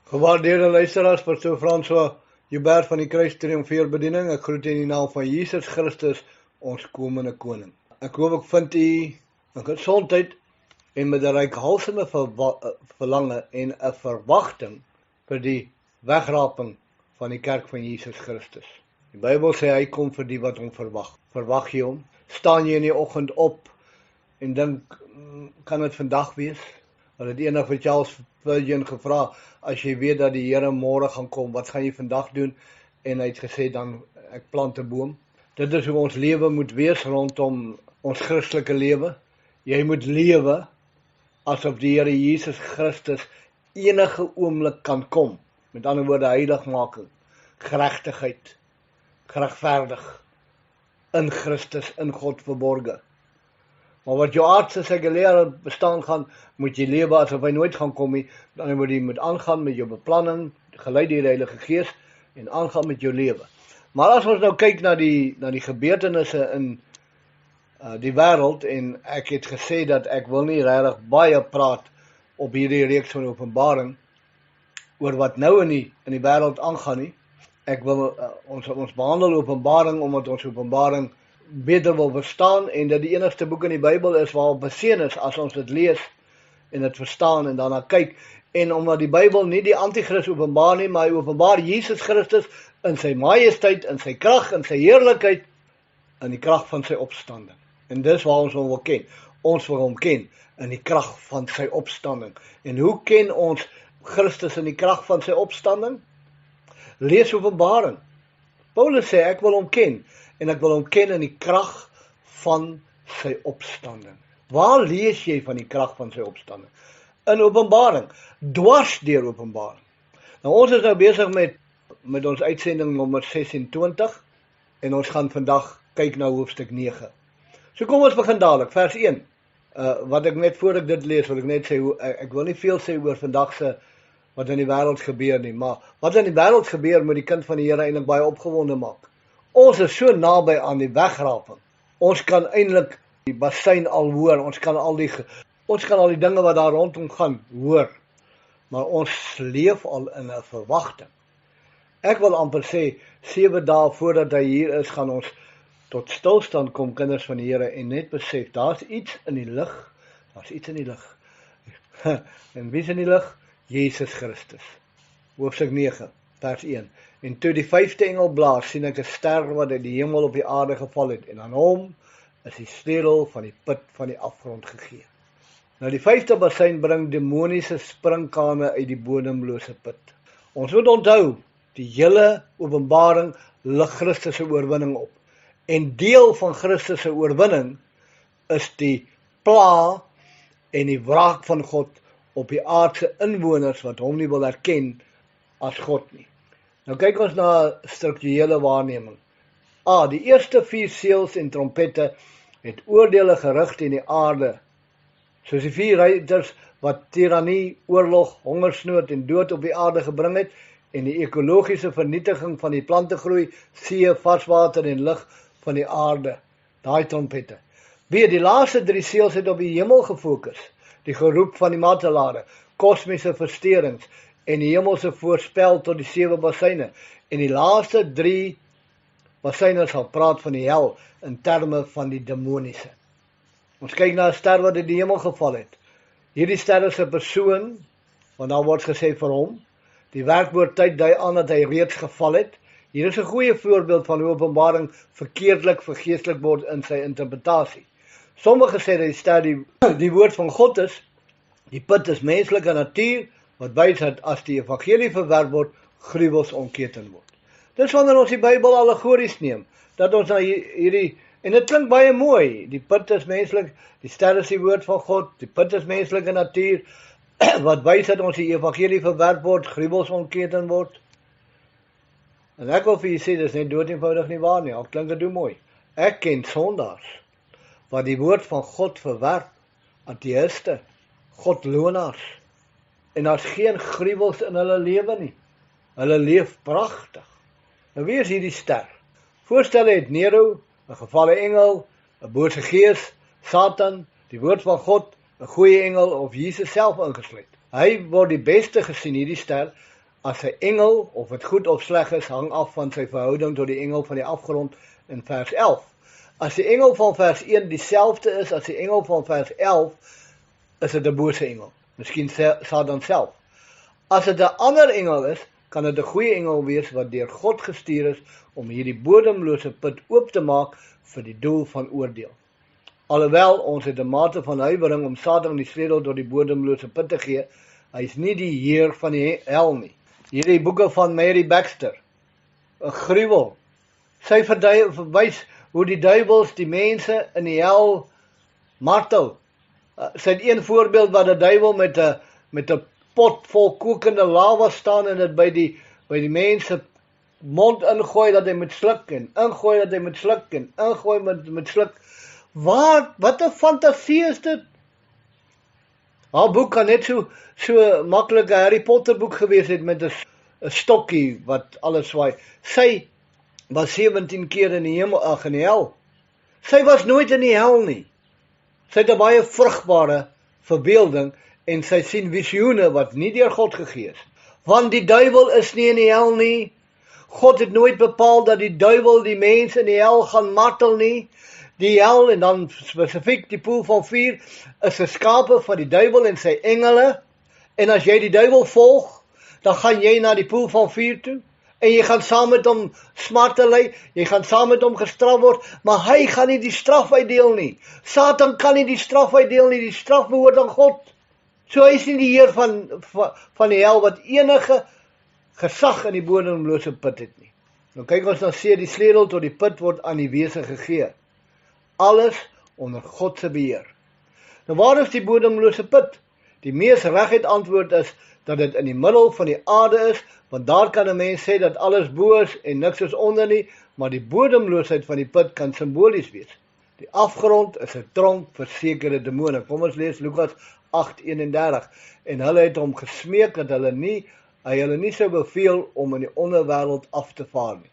Gewaardeerde luisteraars, pastoor François Joubert van die Kruistriomfeerbediening. Ek groet in die naam van Jesus Christus, ons komende koning. Ek hoop ek vind u in gesondheid en met 'n reikhalsende verlange en 'n verwagting vir die wegraping van die kerk van Jesus Christus. Die Bybel sê hy kom vir die wat hom verwag. Verwag jy hom? Staan jy in die oggend op en dink, kan dit vandag wees? Hulle het eendag vir Charles Spurgeon gevra, as jy weet dat die Here môre gaan kom, wat gaan jy vandag doen? En hy het gesê, dan ek plant 'n boom. Dit is hoe ons lewe moet wees rondom ons Christelike lewe. Jy moet lewe asof die Here Jesus Christus enige oomblik kan kom. Met ander woorde, heiligmaking, geregtigheid, geregverdig, in Christus, in God verborge. Maar wat jou aardse sekulêre bestaan gaan, moet jy lewe asof hy nooit gaan kom nie. Dan moet jy moet aangaan met jou beplanning, gelei deur die Heilige Gees, en aangaan met jou lewe. Maar as ons nou kyk na die gebeurtenisse in die wêreld, en ek het gesê dat ek wil nie regtig baie praat op hierdie reeks van Openbaring oor wat nou in die wêreld aangaan nie. Ek wil ons behandel Openbaring omdat ons Openbaring beter wil verstaan en dat die enigste boek in die Bybel is waarop beseën is as ons dit lees en dit verstaan en daarna kyk. En omdat die Bybel nie die anti-kris openbaar nie, maar hy openbaar Jesus Christus in sy majesteit, in sy krag, in sy heerlikheid, in die krag van sy opstanding. En dis waar ons hom wil ken. Ons wil hom ken in die krag van sy opstanding. En hoe ken ons Christus in die krag van sy opstanding? Lees Openbaring. Paulus sê ek wil hom ken en ek wil hom ken in die krag van sy opstanding. Waar lees jy van die krag van sy opstanding? In Openbaring, dwars deur Openbaring. Nou ons is nou besig met ons uitsending nommer 26 en ons gaan vandag kyk na hoofstuk 9. So kom ons begin dadelik, vers 1. Wat ek net voor ek dit lees, wil ek net sê, ek wil nie veel sê oor vandag se wat in die wêreld gebeur nie, maar wat in die wêreld gebeur moet die kind van die Here eintlik baie opgewonde maak. Ons is so naby aan die wegraping. Ons kan eintlik die bassein al hoor, ons kan al die dinge wat daar rondom gaan hoor. Maar ons leef al in 'n verwagting. Ek wil amper sê 7 dae voordat hy hier is, gaan ons tot stilstand kom, kinders van die Here, en net besef, daar's iets in die lig. Daar's iets in die lig. En wie is in die lig? Jesus Christus. Hoofstuk 9, vers 1. En toe die 5de engel blaas, sien ek 'n ster wat uit die hemel op die aarde geval het, en aan hom is die sleutel van die put van die afgrond gegee. Nou die 5de bassein bring demoniese springkane uit die bodemlose put. Ons moet onthou, die hele Openbaring lig Christus se oorwinning op. En deel van Christus se oorwinning is die pla en die wraak van God op die aardse inwoners wat hom nie wil erken as God nie. Nou kyk ons na strukturele waarneming. Die eerste 4 seels en trompette het oordeele gerig teen die aarde, soos die 4 ruiters wat tirannie, oorlog, hongersnood en dood op die aarde gebring het, en die ekologiese vernietiging van die plantegroei, see, varswater en lug van die aarde, daai trompette. Die laaste 3 seels het op die hemel gefokus, die geroep van die martelare, kosmiese versteurings en die hemelse voorspel tot die 7 basseine. En die laaste 3 basseine sal praat van die hel in terme van die demoniese. Ons kyk na 'n ster wat uit die hemel geval het. Hierdie ster is 'n persoon, want daar word gesê vir hom. Die werkwoord tyd dui aan dat hy reeds geval het. Hier is 'n goeie voorbeeld van hoe Openbaring verkeerdelik vergeestelik word in sy interpretasie. Sommige sê dat die ster die woord van God is, die put is menslike natuur, wat wys dat as die evangelie verwerp word, gruwels ontketen word. Dis wanneer ons die Bybel allegories neem, dat ons na hierdie, en dit klink baie mooi, die put is menslik, die ster is die woord van God, die put is menslike natuur, wat wys dat ons die evangelie verwerp word, gruwels ontketen word. En ek wil vir julle sê, dis net dood eenvoudig nie waar nie, al klink dit mooi. Ek ken sondaars wat die woord van God verwerp, ateïste, godlonaars, en daar's geen gruwels in hulle lewe nie. Hulle leef pragtig. Nou wie is hierdie ster? Voorstel het Nero, 'n gevalle engel, 'n bose gees, Satan, die woord van God, 'n goeie engel of Jesus self ingesluit. Hy word die beste gesien, hierdie ster, as 'n engel, of dit goed of sleg is, hang af van sy verhouding tot die engel van die afgrond in vers 11. As die engel van vers 1 dieselfde is as die engel van vers 11, is dit 'n bose engel. Miskien Satan self. As dit 'n ander engel is, kan dit 'n goeie engel wees wat deur God gestuur is om hierdie bodemlose put oop te maak vir die doel van oordeel. Alhoewel ons het 'n mate van huiwering om Satan die sleutel tot die bodemlose put te gee, hy is nie die heer van die hel nie. Hierdie boeke van Mary Baxter, 'n gruwel. Sy verwys hoe die duiwels die mense in die hel martel. Sy het een voorbeeld waar 'n duiwel met 'n pot vol kokende lava staan en dit by die mense mond ingooi dat hy moet sluk en ingooi dat hy moet sluk en ingooi met sluk. Wat 'n fantasie is dit? Haar boek kan net so maklik 'n Harry Potter boek gewees het met 'n stokkie wat alles swaai. Sy was 17 keer in die hel. Sy was nooit in die hel nie. Sy het 'n baie vrugbare verbeelding en sy sien visioene wat nie deur God gegee is. Want die duiwel is nie in die hel nie. God het nooit bepaal dat die duiwel die mense in die hel gaan martel nie. Die hel, en dan spesifiek die poel van vuur, is 'n skape van die duiwel en sy engele. En as jy die duiwel volg, dan gaan jy na die poel van vuur toe. En jy gaan saam met hom smarte ly, jy gaan saam met hom gestraf word, maar hy gaan nie die straf uitdeel nie. Satan kan nie die straf uitdeel nie, die straf behoort aan God. So hy is nie die heer van die hel wat enige gesag in die bodemlose put het nie. Nou kyk ons dan sê die sleutel tot die put word aan die wese gegee. Alles onder God se beheer. Nou waar is die bodemlose put? Die mees reguit antwoord is dat dit in die middel van die aarde is, want daar kan 'n mens sê dat alles bo is en niks is onder nie, maar die bodemloosheid van die put kan simbolies wees. Die afgrond is 'n tronk vir sekere demone. Kom ons lees Lukas 8:31. En hulle het hom gesmeek dat hy hulle nie sou beveel om in die onderwêreld af te vaar nie.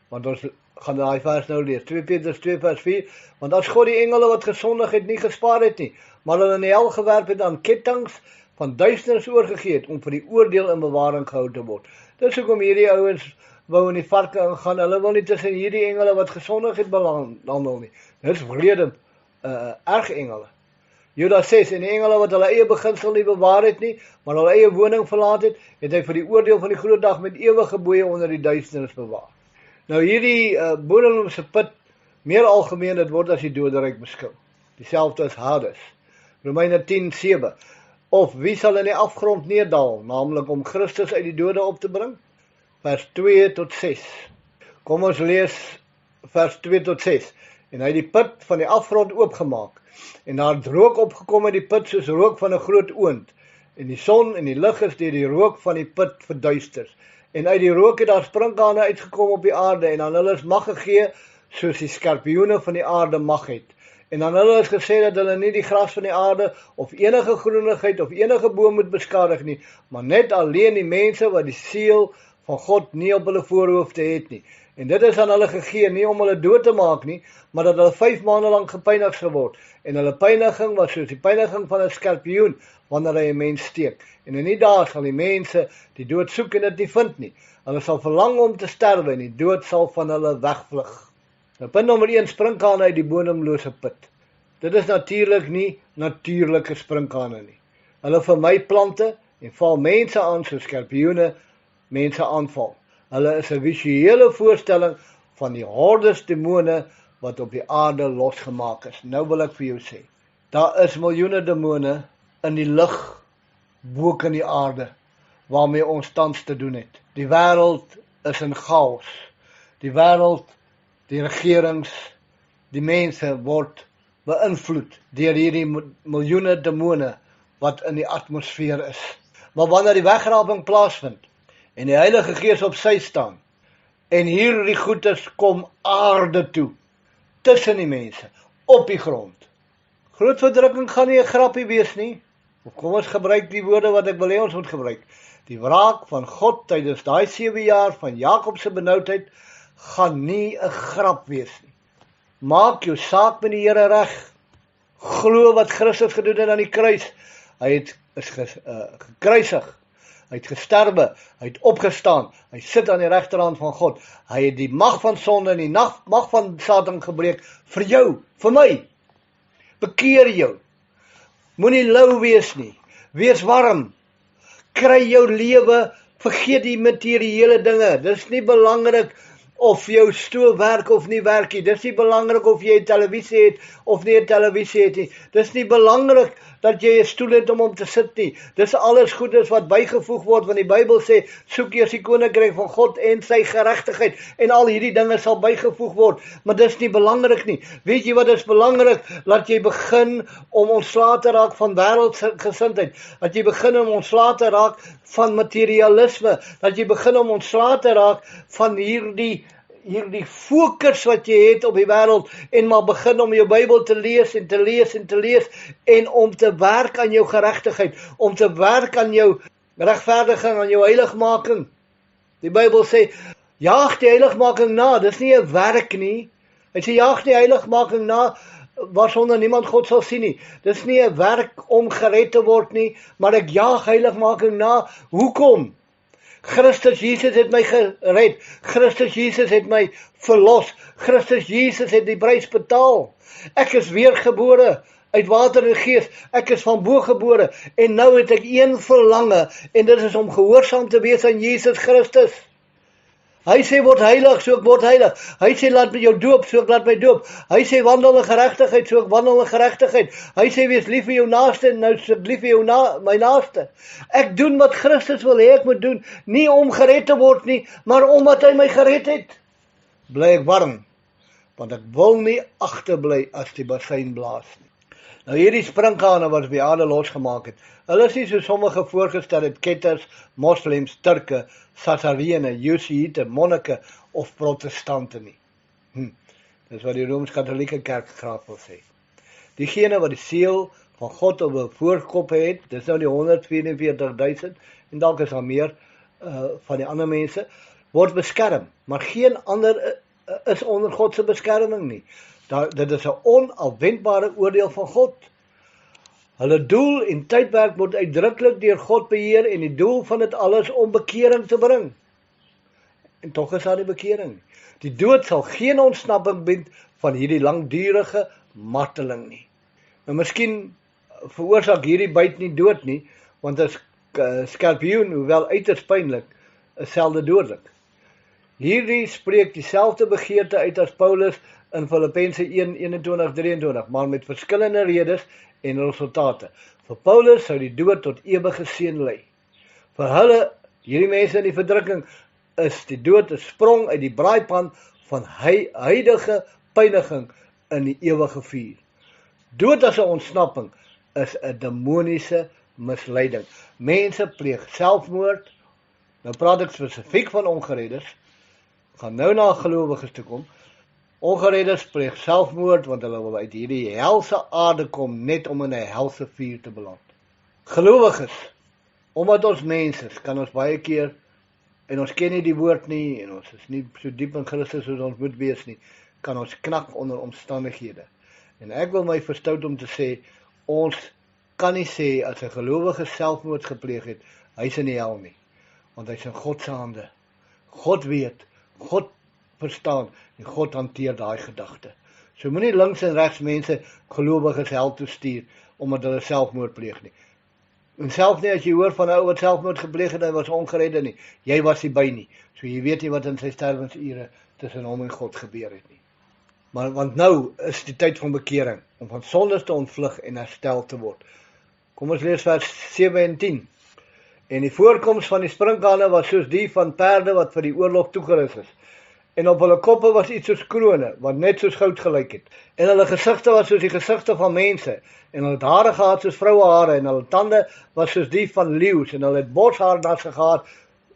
Want ons gaan daai vers nou lees, 2 Petrus 2 vers 4, want as God die engele wat gesondig het nie gespaar het nie, maar hulle in die hel gewerp het aan kettinge van duisternis oorgegee het om vir die oordeel in bewaring gehou te word. Dis hoekom hierdie ouens wou in die varke ingaan. Hulle wil nie tussen hierdie engele wat gesondig het belandel nie. Dis wrede erg engele. Judas 6, en die engele wat hulle eie beginsel nie bewaar het nie, maar hulle eie woning verlaat het, het hy vir die oordeel van die groot dag met ewige boeye onder die duisternis bewaar. Nou hierdie bodemlose put, meer algemeen, dit word as die doderyk beskou. Dieselfde as Hades. Romeine 10:7. Of wie sal in die afgrond neerdal, naamlik om Christus uit die dode op te bring? Vers 2 tot 6. Kom ons lees vers 2 tot 6. En hy het die put van die afgrond oopgemaak, en daar het rook opgekom uit die put soos rook van 'n groot oond, en die son en die lig is deur die rook van die put verduister. En uit die rook het daar sprinkane uitgekom op die aarde, en aan hulle is mag gegee, soos die skorpioene van die aarde mag het. En aan hulle is gesê dat hulle nie die gras van die aarde, of enige groenigheid, of enige boom moet beskadig nie, maar net alleen die mense wat die seël van God nie op hulle voorhoofde het nie. En dit is aan hulle gegee, nie om hulle dood te maak nie, maar dat hulle 5 maande lank gepynig geword. En hulle pyniging was soos die pyniging van 'n skorpioen, wanneer hy 'n mens steek. En in die dae sal die mense die dood soek en dit nie vind nie. Hulle sal verlang om te sterwe en die dood sal van hulle wegvlug. Nou punt nommer 1, sprinkane uit die bodemlose put. Dit is natuurlik nie natuurlike sprinkane nie. Hulle vermy plante en val mense aan soos skorpioene mense aanval. Hulle is 'n visuele voorstelling van die hordes demone wat op die aarde losgemaak is. Nou wil ek vir jou sê, daar is miljoene demone in die lug bo in die aarde waarmee ons tans te doen het. Die wêreld is in chaos. Die wêreld, die regerings, die mense word beïnvloed deur hierdie miljoene demone wat in die atmosfeer is. Maar wanneer die wegraping plaasvind en die Heilige Gees op sy staan en hierdie goedes kom aarde toe, tussen die mense, op die grond. Groot verdrukking gaan nie 'n grappie wees nie. Of kom ons gebruik die woorde wat ek wil hê ons moet gebruik. Die wraak van God tydens daai 7 jaar van Jakob se benoudheid gaan nie 'n grap wees nie. Maak jou saak met die Here reg. Glo wat Christus gedoen het aan die kruis. Hy is gekruisig. hy het gesterwe, hy het opgestaan, hy sit aan die regterhand van God, hy het die mag van sonde en die mag van Satan gebreek, vir jou, vir my. Bekeer jou, moenie lou wees nie, wees warm, kry jou lewe, vergeet die materiële dinge, dis nie belangrik of jou stoof werk of nie werk nie, dis nie belangrik of jy 'n televisie het of nie 'n televisie het nie, dis nie belangrik dat jy 'n stoel het om te sit nie, dis alles goedes wat bygevoeg word, want die Bybel sê, soek eers die koninkryk van God en sy geregtigheid, en al hierdie dinge sal bygevoeg word, maar dis nie belangrik nie. Weet jy wat is belangrik? Laat jy begin om ontslae te raak van wêreldgesindheid, dat jy begin om ontslae te raak van materialisme, dat jy begin om ontslae te raak van hierdie fokus wat jy het op die wêreld, en maar begin om jou Bybel te lees en te lees en te lees, en om te werk aan jou geregtigheid, om te werk aan jou regverdiging, aan jou heiligmaking. Die Bybel sê, jaag die heiligmaking na, dis nie 'n werk nie. Hy sê, jaag die heiligmaking na, waarsonder niemand God sal sien nie. Dis nie 'n werk om gered te word nie, maar ek jaag heiligmaking na. Hoekom? Christus Jesus het my gered, Christus Jesus het my verlos, Christus Jesus het die prys betaal. Ek is weergebore uit water en gees, ek is van bo gebore, en nou het ek een verlange, en dit is om gehoorsaam te wees aan Jesus Christus. Hy sê, word heilig, so ek word heilig. Hy sê, laat my jou doop, so ek laat my doop. Hy sê, wandel in geregtigheid, so ek wandel in geregtigheid. Hy sê, wees lief vir jou naaste, nou is ek lief vir jou my naaste. Ek doen wat Christus wil hê ek moet doen, nie om gered te word nie, maar omdat hy my gered het. Bly ek warm, want ek wil nie agterbly as die bassein blaas nie. Nou hierdie sprinkane wat by aarde losgemaak het, hulle is nie so sommige voorgestel het, ketters, moslems, Turke, Sassarene, Jesuïte, monnike of protestante nie. Dis wat die Rooms-Katholieke Kerk graag wil sê. Diegene wat die seël van God op 'n voorkop het, dis nou die 144.000, en dalk is daar meer van die ander mense, word beskerm, maar geen ander is onder God se beskerming nie. Dit is 'n onafwendbare oordeel van God. Hulle doel en tydperk word uitdruklik deur God beheer, en die doel van dit alles om bekering te bring. En tog is daar nie bekering. Die dood sal geen ontsnapping bied van hierdie langdurige marteling nie. Nou miskien veroorsaak hierdie byt nie dood nie, want 'n skorpioen, hoewel uiters pynlik, is selde dodelik. Hierdie spreek dieselfde begeerte uit as Paulus in Filippense 1:21-23, maar met verskillende redes en resultate. Vir Paulus sou die dood tot ewige seën lei. Vir hulle, hierdie mense in die verdrukking, is die dood 'n sprong uit die braaipan van huidige pyniging in die ewige vuur. Dood as 'n ontsnapping is 'n demoniese misleiding. Mense pleeg selfmoord. Nou praat ek spesifiek van ongereddes. Gaan nou na gelowiges toe kom. Ongereddes pleeg selfmoord, want hulle wil uit hierdie helse aarde kom, net om in 'n helse vuur te beland. Gelowiges, omdat ons mens is, kan ons baie keer, en ons ken nie die woord nie, en ons is nie so diep in Christus soos ons moet wees nie, kan ons knak onder omstandighede. En ek wil my verstout om te sê, ons kan nie sê, as 'n gelowige selfmoord gepleeg het, hy is in die hel nie, want hy is in God se hande. God weet, God verstaan, en God hanteer daai gedagte. So moenie links en regs mense gelowiges hel toe stuur, omdat hulle selfmoord pleeg nie. En self nie as jy hoor van 'n ou wat selfmoord gepleeg het, hy was ongeredde nie, jy was nie by nie, so jy weet nie wat in sy sterwensure tussen hom en God gebeur het nie. Maar want nou is die tyd van bekering, om van sondes te ontvlug en herstel te word. Kom ons lees vers 7 en 10. En die voorkoms van die sprinkane was soos die van perde wat vir die oorlog toegerus is. En op hulle koppe was iets soos krone, wat net soos goud gelyk het. En hulle gesigte was soos die gesigte van mense, en hulle het hare gehad soos vrouehare, en hulle tande was soos die van leeu's, en hulle het borshaardasse gehad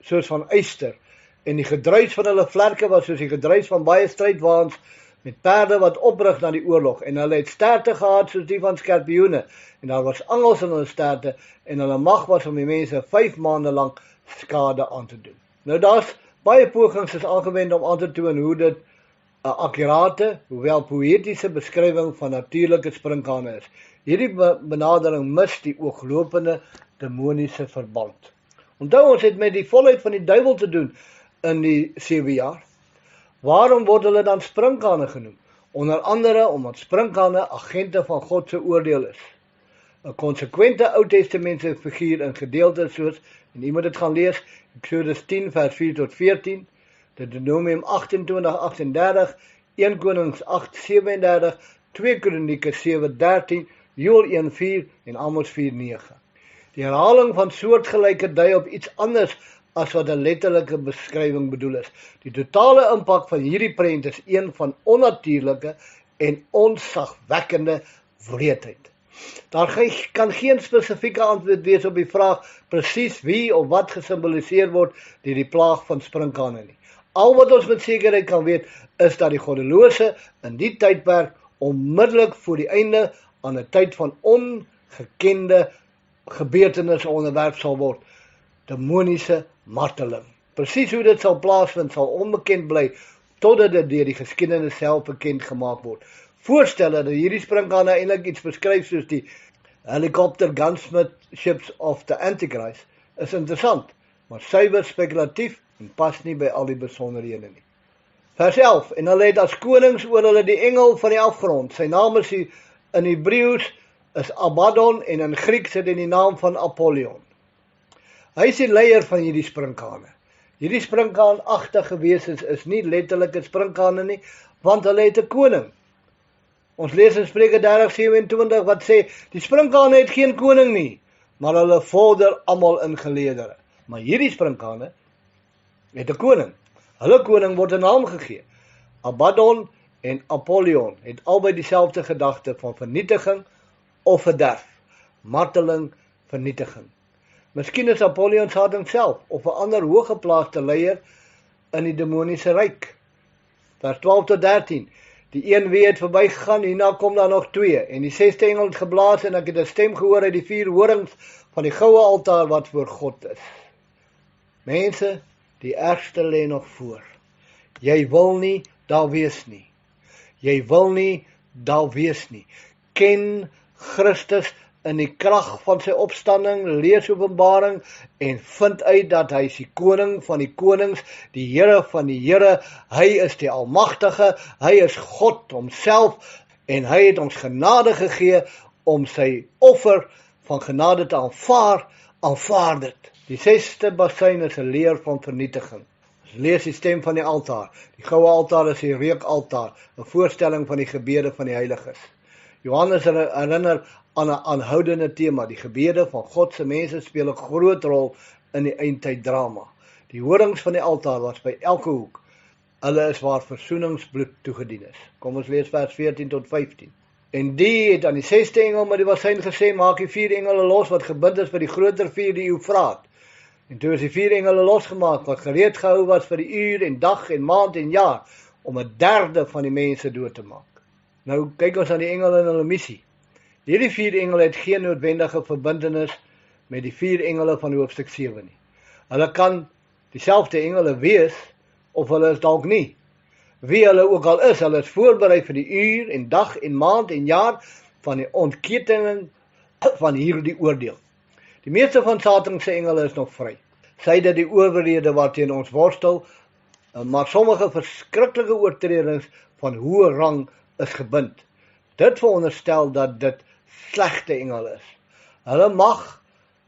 soos van eyster. En die gedruis van hulle vlerke was soos die gedruis van baie strydwaans, met perde wat oprig na die oorlog, en hulle het sterte gehad soos die van skorpioene, en daar was angels in hulle sterte, en hulle mag was om die mense 5 maande lank skade aan te doen. Nou daar's baie pogings is aangewend om aan te toon hoe dit 'n akkurate, hoewel poëtiese beskrywing van natuurlike sprinkane is. Hierdie benadering mis die ooglopende demoniese verband. Onthou, ons het met die volheid van die duiwel te doen in die 7 jaar. Waarom word hulle dan sprinkane genoem? Onder andere omdat sprinkane agente van God se oordeel is. 'n Konsekwente Ou Testamentiese figuur in gedeeltes soos, en jy moet dit gaan lees, Exodus 10 vers 4 tot 14, Deuteronomium 28:38, 1 Konings 8:37, 2 Kronieke 7:13, Joël 1:4 en Amos 4:9. Die herhaling van soortgelyke dui op iets anders as wat 'n letterlike beskrywing bedoel is. Die totale impak van hierdie prent is een van onnatuurlike en onsagwekkende wreedheid. Daar kan geen spesifieke antwoord wees op die vraag presies wie of wat gesimboliseer word deur die plaag van sprinkane nie. Al wat ons met sekerheid kan weet is dat die goddelose in die tydperk onmiddellik voor die einde aan 'n tyd van ongekende gebeurtenisse onderwerp sal word, demoniese marteling. Presies hoe dit sal plaasvind sal onbekend bly totdat dit deur die geskiedenis self bekend gemaak word. Voorstelle dat hierdie sprinkane eintlik iets beskryf soos die helikopter gunsmith ships of the Antichrist is interessant, maar suiwer spekulatief en pas nie by al die besonderhede nie. Vers 11, en hulle het as konings oor hulle die engel van die afgrond. Sy naam is in Hebreëus is Abaddon en in Grieks het hy die naam van Apollyon. Hy is die leier van hierdie sprinkane. Hierdie sprinkaanagtige wesens is nie letterlike sprinkane nie, want hulle het 'n koning. Ons lees in Spreuke 30:27 wat sê, die sprinkane het geen koning nie, maar hulle vorder almal in geleedere. Maar hierdie sprinkane het 'n koning. Hulle koning word 'n naam gegee. Abaddon en Apollyon het albei dieselfde gedagte van vernietiging of verderf. Marteling, vernietiging. Miskien is Apollyon Satan self of 'n ander hooggeplaasde leier in die demoniese ryk. Vers 12 tot 13. Die een wie het verbygegaan, hierna kom daar nog 2. En die 6ste engel het geblaas en ek het 'n stem gehoor uit die 4 horings van die goue altaar wat voor God is. Mense, die ergste lê nog voor. Jy wil nie daar wees nie. Jy wil nie daar wees nie. Ken Christus in die krag van sy opstanding, lees Openbaring en vind uit dat hy is die koning van die konings, die Here van die Here, hy is die Almagtige, hy is God homself en hy het ons genade gegee om sy offer van genade te aanvaar dit. Die 6ste bassein is 'n leer van vernietiging. Ons lees die stem van die altaar. Die goue altaar is die reukaltaar, 'n voorstelling van die gebede van die heiliges. Johannes herinner aan 'n aanhoudende tema. Die gebede van God se mense speel 'n groot rol in die eindtyddrama. Die horings van die altaar was by elke hoek. Hulle is waar versoeningsbloed toegedien is. Kom ons lees vers 14 tot 15. En die het aan die 6ste engel met die bassein gesê, maak die 4 engele los wat gebind is vir die groter 4 die Eufraat. En toe is die 4 engele losgemaak wat gereed gehou was vir die uur en dag en maand en jaar om 1/3 van die mense dood te maak. Nou kyk ons aan die engele en hulle missie. Hierdie 4 engele het geen noodwendige verbintenis met die 4 engele van hoofstuk 7 nie. Hulle kan dieselfde engele wees of hulle is dalk nie. Wie hulle ook al is, hulle is voorberei vir die uur en dag en maand en jaar van die ontketening van hierdie oordeel. Die meeste van Satan se engele is nog vry. Sy dit die owerhede waarteen ons worstel, maar sommige verskriklike oortredings van hoë rang is gebind. Dit veronderstel dat dit slegte engele is. Hulle mag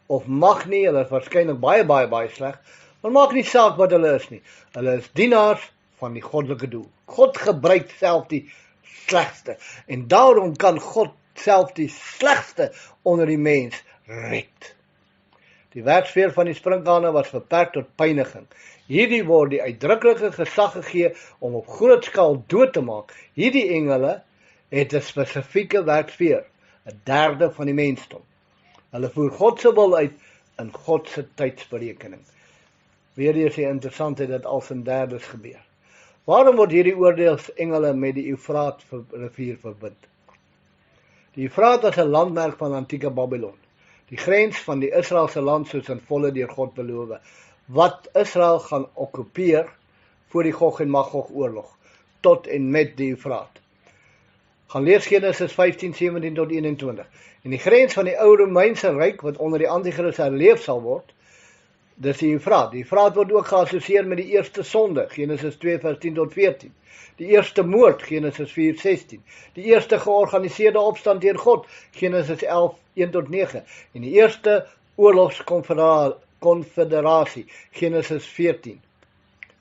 of mag nie, hulle is waarskynlik baie sleg, maar maak nie saak wat hulle is nie. Hulle is dienaars van die goddelike doel. God gebruik self die slegste en daarom kan God self die slegste onder die mens red. Die werksfeer van die sprinkane was beperk tot pyniging. Hierdie word die uitdruklike gesag gegee om op groot skaal dood te maak. Hierdie engele het 'n spesifieke werksfeer, 1/3 van die mensdom. Hulle voer God se wil uit in God se tydsberekening. Weereens die interessantheid dat als in derdes gebeur. Waarom word hierdie oordeelsengele met die Eufraat rivier verbind? Die Eufraat was 'n landmerk van antieke Babylon. Die grens van die Israeliese land soos in volle deur God beloof, wat Israel gaan okkupeer voor die Gog en Magog oorlog, tot en met die Eufraat. Gaan lees Genesis 15:17 tot 21. En die grens van die ou Romeinse ryk, wat onder die Antichrist herleef sal word, Dis die Efraat. Die Efraat word ook geassosieer met die eerste sonde, Genesis 2 vers 10 tot 14. Die eerste moord, Genesis 4:16. Die eerste georganiseerde opstand teen God, Genesis 11 1 tot 9. En die eerste oorlogskonfederasie, Genesis 14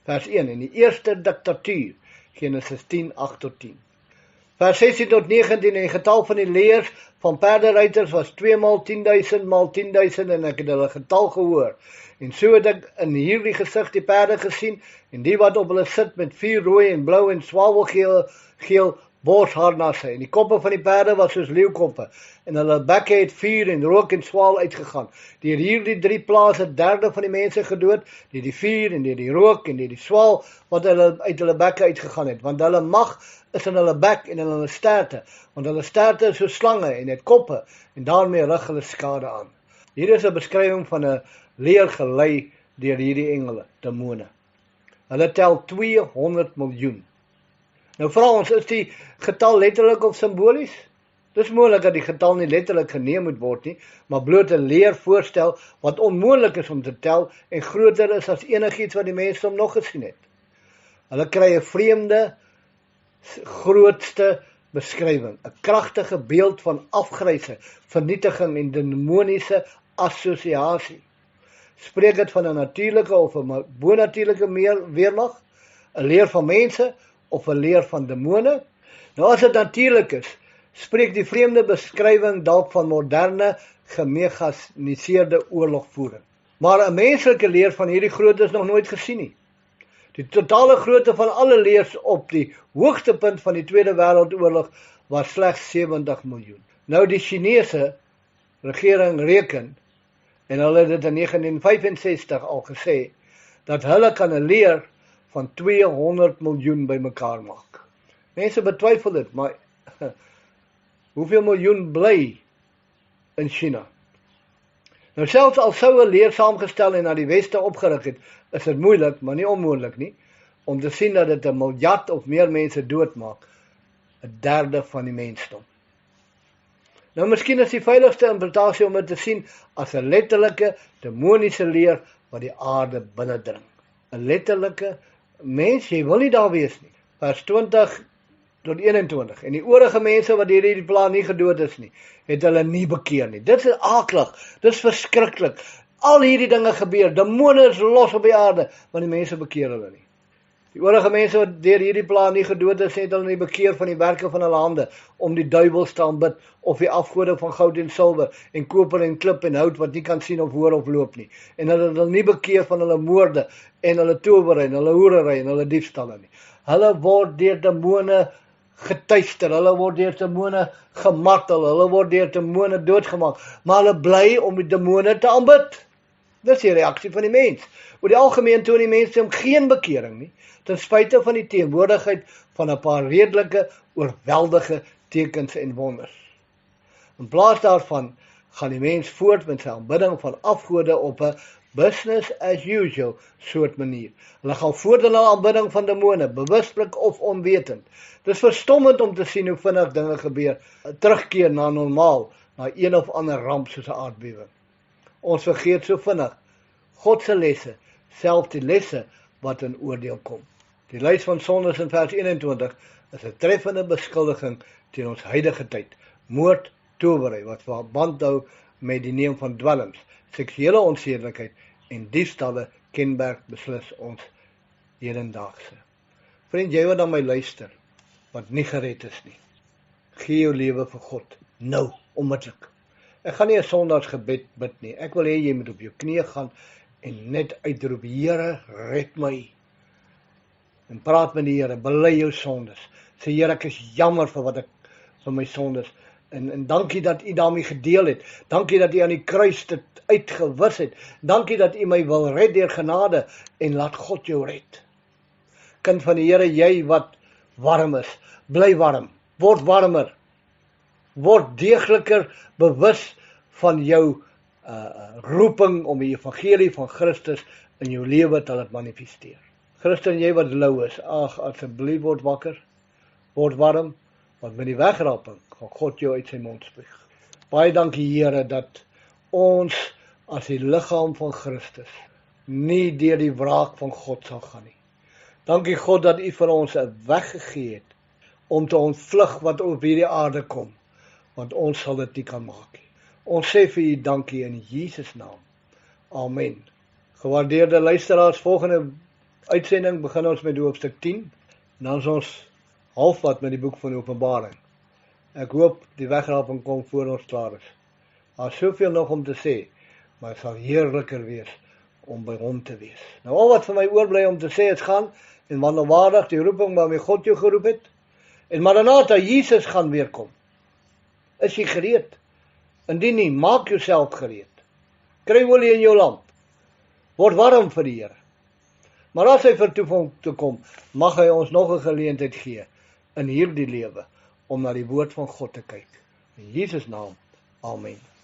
vers 1. En die eerste diktatuur, Genesis 10 8 tot 10. Vers 16 tot 19, en die getal van die leers van perderuiters was 2 maal 10.000 maal 10.000, en ek het hulle getal gehoor. En so het ek in hierdie gesig die perde gesien, en die wat op hulle sit met 4 rooi en blou en swavelgeel borsharnasse, en die koppe van die perde was soos leeukoppe, en hulle bekke het vuur en rook en swaal uitgegaan. Deur hierdie 3 plaas 1/3 van die mense gedood, deur die vuur en deur die rook en deur die swaal wat hulle uit hulle bekke uitgegaan het, want hulle mag is in hulle bek en in hulle sterte, want hulle sterte is so slange en het koppe, en daarmee rig hulle skade aan. Hier is 'n beskrywing van 'n leer gelei deur hierdie engele, demone. Hulle tel 200 miljoen. Nou vra ons, is die getal letterlik of simbolies? Dis moontlik dat die getal nie letterlik geneem moet word nie, maar bloot 'n leer voorstel wat onmoontlik is om te tel en groter is as enigiets wat die mensdom nog gesien het. Hulle kry 'n vreemde, grootste beskrywing, 'n kragtige beeld van afgryse, vernietiging en demoniese assosiasie. Spreek dit van 'n natuurlike of 'n bonatuurlike weermag, 'n leer van mense of 'n leer van demone? Nou as dit natuurlik is, spreek die vreemde beskrywing dalk van moderne, gemekaniseerde oorlogvoering. Maar 'n menslike leer van hierdie grootte is nog nooit gesien nie. Die totale grootte van alle leers op die hoogste punt van die Tweede Wêreldoorlog was slegs 70 miljoen. Nou die Chinese regering reken, en hulle het dit in 1965 al gesê, dat hulle kan 'n leer van 200 miljoen bymekaar maak. Mense betwyfel dit, maar hoeveel miljoen bly in China? Nou selfs al sou 'n leer saamgestel en na die weste opgerig het, is dit moeilik, maar nie onmoontlik nie, om te sien dat dit 1 miljard of meer mense doodmaak, 1/3 van die mensdom. Nou miskien is die veiligste interpretasie om dit te sien as 'n letterlike, demoniese leer wat die aarde binnendring. 'n Letterlike mens, jy wil nie daar wees nie. Vers 20 tot 21. En die oorige mense wat deur hierdie plan nie gedood is nie, het hulle nie bekeer nie. Dit is aaklig, dit is verskriklik. Al hierdie dinge gebeur, demone is los op die aarde, maar die mense bekeer hulle nie. Die oorige mense wat deur hierdie plan nie gedood is, het hulle nie bekeer van die werke van hulle hande, om die duiwels te aanbid, of die afgode van goud en silwer, en koper en klip en hout, wat nie kan sien of hoor of loop nie. En hulle nie bekeer van hulle moorde, en hulle towery, en hulle hoerery, en hulle diefstalle nie. Hulle word deur demone getuister, hulle word deur demone gemartel, hulle word deur demone doodgemaak, maar hulle bly om die demone te aanbid. Dis die reaksie van die mens. Oor die algemeen toon die mense geen bekering nie, ten spyte van die teenwoordigheid van 'n paar redelike, oorweldige tekens en wonders. In plaas daarvan gaan die mens voort met sy aanbidding van afgode op 'n business as usual soort manier. Hulle gaan voort in hulle aanbidding van demone, bewuslik of onwetend. Dit is verstommend om te sien hoe vinnig dinge gebeur, terugkeer na normaal, na een of ander ramp soos 'n aardbewing. Ons vergeet so vinnig God se lesse, selfs die lesse wat in oordeel kom. Die lys van sondes in vers 21 is 'n treffende beskuldiging teen ons huidige tyd. Moord, towery wat verband hou met die neem van dwelms, seksuele onsedelikheid en diefstalle kenmerk beslis ons hedendaagse. Vriend, jy wat aan my luister, wat nie gered is nie, gee jou lewe vir God, nou, onmiddellik. Ek gaan nie 'n sondagsgebed bid nie, ek wil hê jy moet op jou knieë gaan en net uitroep, Here, red my. En praat met die Here, bely jou sondes. Sê, Here, ek is jammer vir wat ek vir my sondes. En dankie dat U daarmee gedeel het. Dankie dat U aan die kruis dit uitgewis het. Dankie dat U my wil red deur genade en laat God jou red. Kind van die Here, jy wat warm is, bly warm, word warmer. Word deegliker bewus van jou roeping om die evangelie van Christus in jou lewe te laat manifesteer. Christen, jy wat lou is, ag, asseblief word wakker, word warm, want met die wegraping gaan God jou uit sy mond spuug. Baie dankie Here dat ons as die liggaam van Christus nie deur die wraak van God sal gaan nie. Dankie God dat U vir ons 'n weg gegee het om te ontvlug wat op hierdie aarde kom, want ons sal dit nie kan maak nie. Ons sê vir U dankie in Jesus naam. Amen. Gewaardeerde luisteraars, volgende uitsending begin ons met hoofstuk 10, dan is ons halfpad met die boek van Openbaring. Ek hoop die wegraping kom voor ons klaar is. Daar is soveel nog om te sê, maar het sal heerliker wees om by hom te wees. Nou al wat vir my oorbly om te sê is gaan en wandelwaardig die roeping waarmee God jou geroep het. En Maranatha, Jesus gaan weer kom. Is jy gereed? Indien nie, maak jouself gereed. Kry olie in jou lamp. Word warm vir die Here. Maar as hy vertoef te kom, mag hy ons nog 'n geleentheid gee in hierdie lewe om na die woord van God te kyk. In Jesus naam. Amen.